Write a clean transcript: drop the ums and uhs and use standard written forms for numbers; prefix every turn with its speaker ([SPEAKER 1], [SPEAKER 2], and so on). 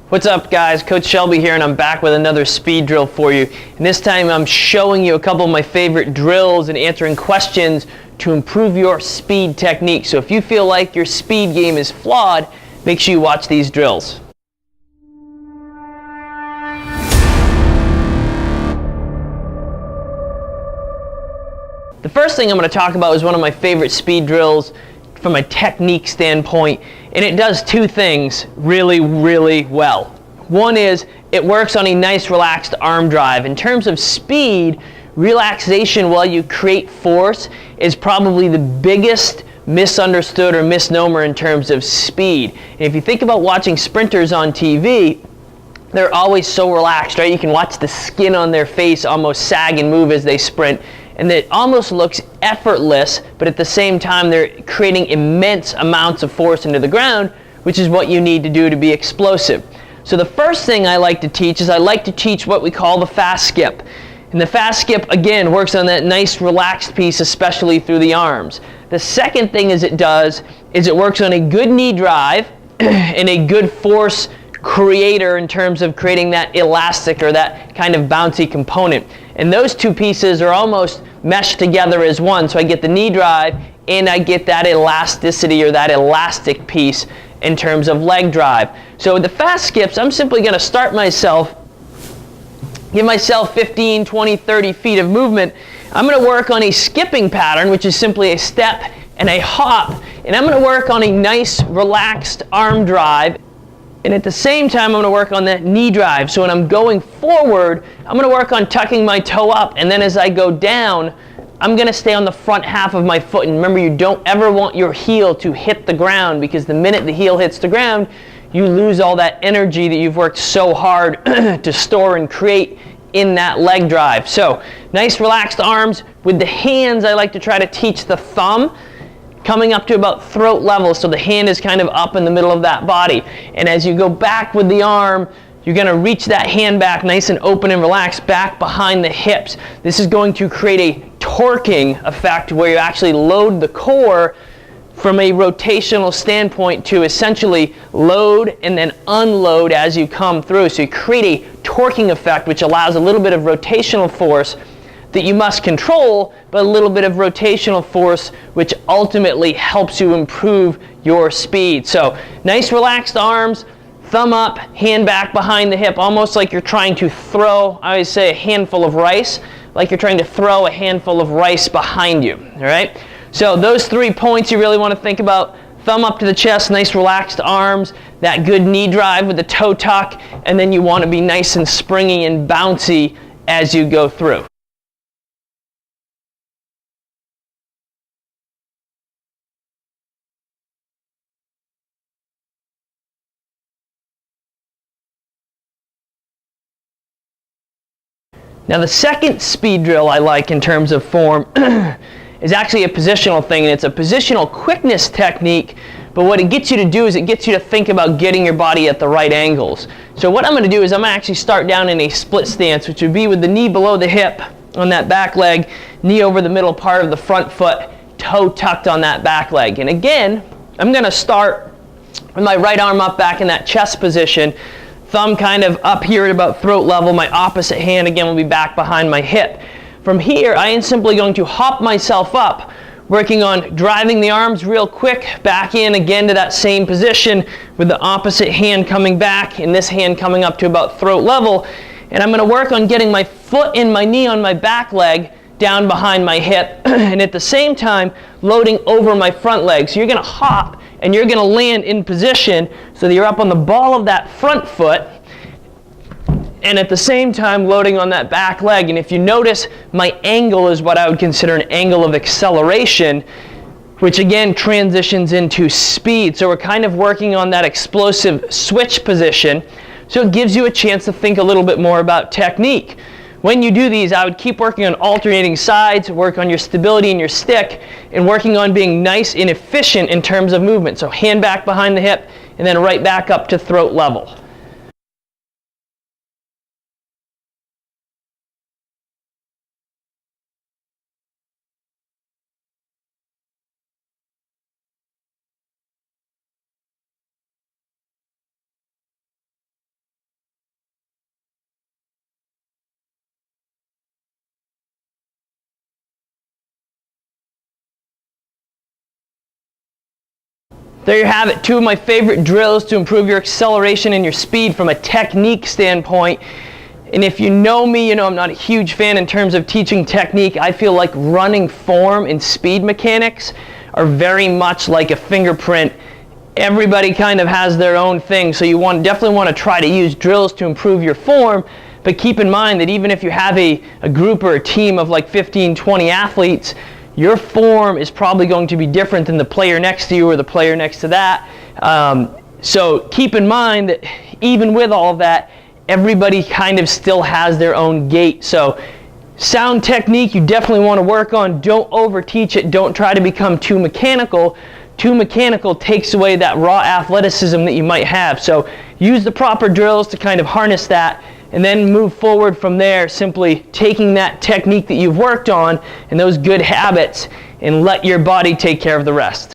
[SPEAKER 1] What's up, guys? Coach Shelby here, and I'm back with another speed drill for you. And this time I'm showing you a couple of my favorite drills and answering questions to improve your speed technique. So if you feel like your speed game is flawed, make sure you watch these drills. The first thing I'm going to talk about is one of my favorite speed drills from a technique standpoint, and it does two things really well. One is it works on a nice relaxed arm drive. In terms of speed, relaxation while you create force is probably the biggest misunderstood or misnomer in terms of speed. And if you think about watching sprinters on TV, they're always so relaxed, right? You can watch the skin on their face almost sag and move as they sprint, and it almost looks effortless, but at the same time they're creating immense amounts of force into the ground, which is what you need to do to be explosive. So the first thing I like to teach is I like to teach what we call the fast skip. And the fast skip, again, works on that nice relaxed piece, especially through the arms. The second thing it does is it works on a good knee drive and a good force creator in terms of creating that elastic or that kind of bouncy component. And those two pieces are almost meshed together as one. So I get the knee drive and I get that elasticity or that elastic piece in terms of leg drive. So with the fast skips, I'm simply going to start myself, give myself 15, 20, 30 feet of movement. I'm going to work on a skipping pattern, which is simply a step and a hop. And I'm going to work on a nice relaxed arm drive. And at the same time, I'm going to work on that knee drive. So when I'm going forward, I'm going to work on tucking my toe up. And then as I go down, I'm going to stay on the front half of my foot. And remember, you don't ever want your heel to hit the ground, because the minute the heel hits the ground, you lose all that energy that you've worked so hard to store and create in that leg drive. So nice relaxed arms. With the hands, I like to try to teach the thumb coming up to about throat level, so the hand is kind of up in the middle of that body. And as you go back with the arm, you're going to reach that hand back nice and open and relaxed back behind the hips. This is going to create a torquing effect where you actually load the core from a rotational standpoint to essentially load and then unload as you come through. So you create a torquing effect which allows a little bit of rotational force that you must control, but a little bit of rotational force which ultimately helps you improve your speed. So nice relaxed arms, thumb up, hand back behind the hip, almost like you're trying to throw, I always say, a handful of rice, like you're trying to throw a handful of rice behind you, all right? So those 3 points you really want to think about: thumb up to the chest, nice relaxed arms, that good knee drive with the toe tuck, and then you want to be nice and springy and bouncy as you go through. Now the second speed drill I like in terms of form is actually a positional thing, and it's a positional quickness technique, but what it gets you to do is it gets you to think about getting your body at the right angles. So what I'm going to do is I'm going to actually start down in a split stance, which would be with the knee below the hip on that back leg, knee over the middle part of the front foot, toe tucked on that back leg. And again, I'm going to start with my right arm up back in that chest position, thumb kind of up here at about throat level. My opposite hand again will be back behind my hip. From here, I am simply going to hop myself up, working on driving the arms real quick, back in again to that same position with the opposite hand coming back and this hand coming up to about throat level. And I'm going to work on getting my foot and my knee on my back leg down behind my hip, and at the same time loading over my front leg. So you're going to hop and you're going to land in position so that you're up on the ball of that front foot, and at the same time loading on that back leg. And if you notice, my angle is what I would consider an angle of acceleration, which again transitions into speed. So we're kind of working on that explosive switch position. So it gives you a chance to think a little bit more about technique. When you do these, I would keep working on alternating sides, work on your stability in your stick, and working on being nice and efficient in terms of movement. So hand back behind the hip, and then right back up to throat level. there you have it, 2 of my favorite drills to improve your acceleration and your speed from a technique standpoint. And if you know me, you know I'm not a huge fan in terms of teaching technique. I feel like running form and speed mechanics are very much like a fingerprint. Everybody kind of has their own thing, so you definitely want to try to use drills to improve your form, but keep in mind that even if you have a group or a team of like 15, 20 athletes, your form is probably going to be different than the player next to you or the player next to that. So keep in mind that even with all of that, everybody kind of still has their own gait. So sound technique you definitely want to work on. Don't overteach it. Don't try to become too mechanical. Too mechanical takes away that raw athleticism that you might have. So use the proper drills to kind of harness that, and then move forward from there, simply taking that technique that you've worked on and those good habits and let your body take care of the rest.